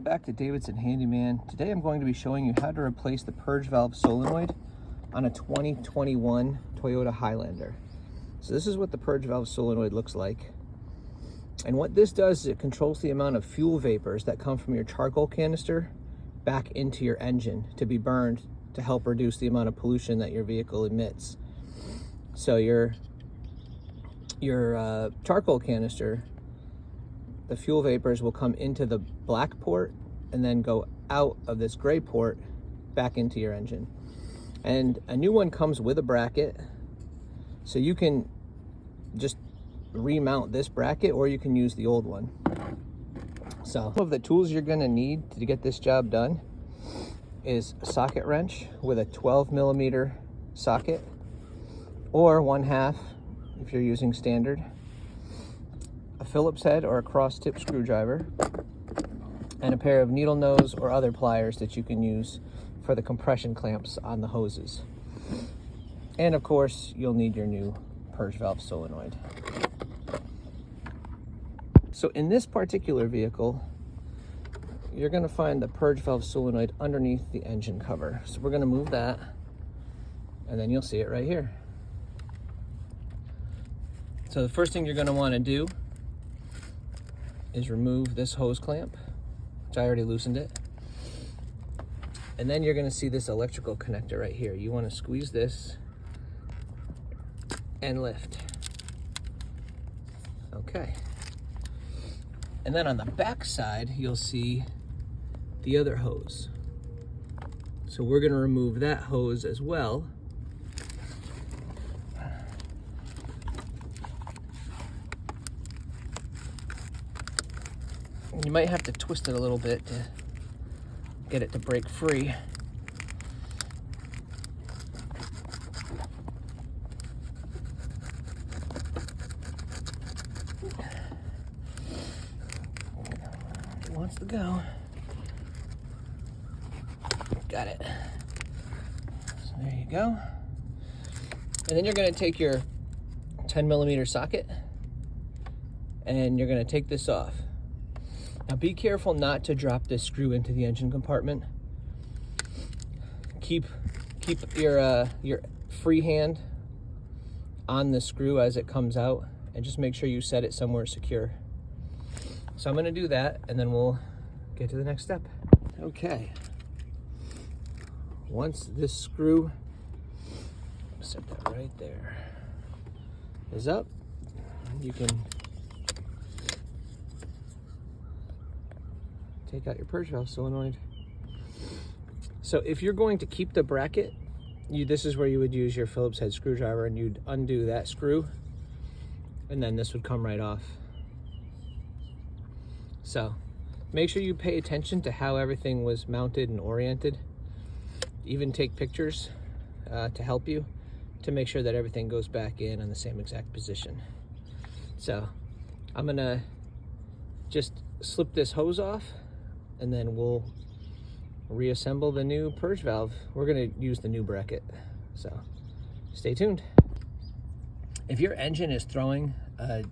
Welcome back to Davidson Handyman. Today I'm going to be showing you how to replace the purge valve solenoid on a 2021 Toyota Highlander. So this is what the purge valve solenoid looks like. And what this does is it controls the amount of fuel vapors that come from your charcoal canister back into your engine to be burned to help reduce the amount of pollution that your vehicle emits. So your charcoal canister, the fuel vapors will come into the black port and then go out of this gray port back into your engine. And a new one comes with a bracket, so you can just remount this bracket or you can use the old one. So some of the tools you're going to need to get this job done is a socket wrench with a 12mm socket, or 1/2 if you're using standard, a Phillips head or a cross tip screwdriver, and a pair of needle nose or other pliers that you can use for the compression clamps on the hoses. And of course, you'll need your new purge valve solenoid. So in this particular vehicle, you're going to find the purge valve solenoid underneath the engine cover. So we're going to move that, and then you'll see it right here. So the first thing you're going to want to do is remove this hose clamp, which I already loosened it. And then you're going to see this electrical connector right here. You want to squeeze this and lift. Okay. And then on the back side, you'll see the other hose. So we're going to remove that hose as well. You might have to twist it a little bit to get it to break free. It wants to go. Got it. So there you go. And then you're going to take your 10mm socket and you're going to take this off. Now be careful not to drop this screw into the engine compartment. Keep your free hand on the screw as it comes out, and just make sure you set it somewhere secure. So I'm going to do that, and then we'll get to the next step. Okay. Once this screw, set that right there, is up, you can take out your purge valve solenoid. So if you're going to keep the bracket, this is where you would use your Phillips head screwdriver, and you'd undo that screw, and then this would come right off. So make sure you pay attention to how everything was mounted and oriented. Even take pictures to help you to make sure that everything goes back in the same exact position. So I'm gonna just slip this hose off, and then we'll reassemble the new purge valve. We're going to use the new bracket, so stay tuned. If your engine is throwing a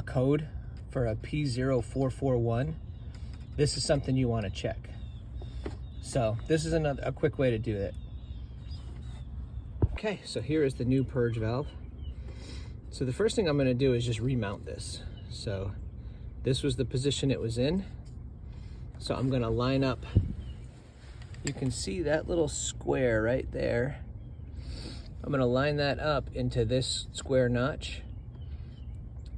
code for a P0441, this is something you want to check. So this is a quick way to do it. Okay, so here is the new purge valve. So the first thing I'm going to do is just remount this. So this was the position it was in. So I'm going to line up, you can see that little square right there. I'm going to line that up into this square notch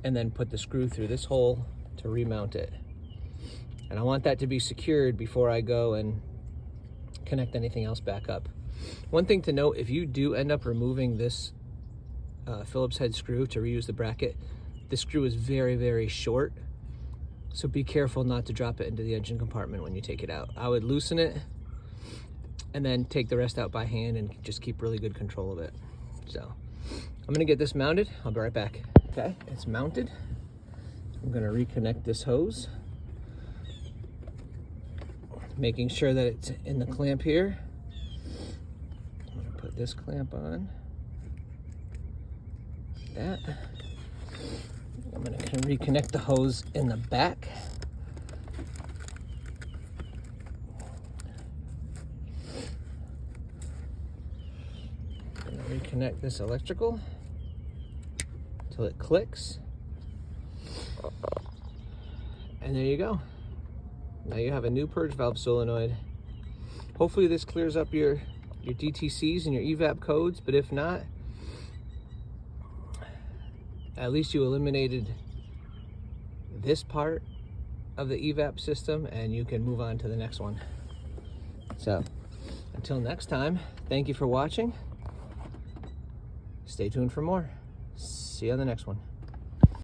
and then put the screw through this hole to remount it. And I want that to be secured before I go and connect anything else back up. One thing to note, if you do end up removing this Phillips head screw to reuse the bracket, this screw is very, very short. So be careful not to drop it into the engine compartment when you take it out. I would loosen it and then take the rest out by hand and just keep really good control of it. So I'm gonna get this mounted. I'll be right back. Okay, it's mounted. I'm gonna reconnect this hose, making sure that it's in the clamp here. I'm gonna put this clamp on. Like that. I'm going to reconnect the hose in the back. disconnect this electrical until it clicks. And there you go. Now you have a new purge valve solenoid. Hopefully this clears up your DTCs and your EVAP codes, but if not, at least you eliminated this part of the EVAP system and you can move on to the next one. So until next time, thank you for watching. Stay tuned for more. See you on the next one.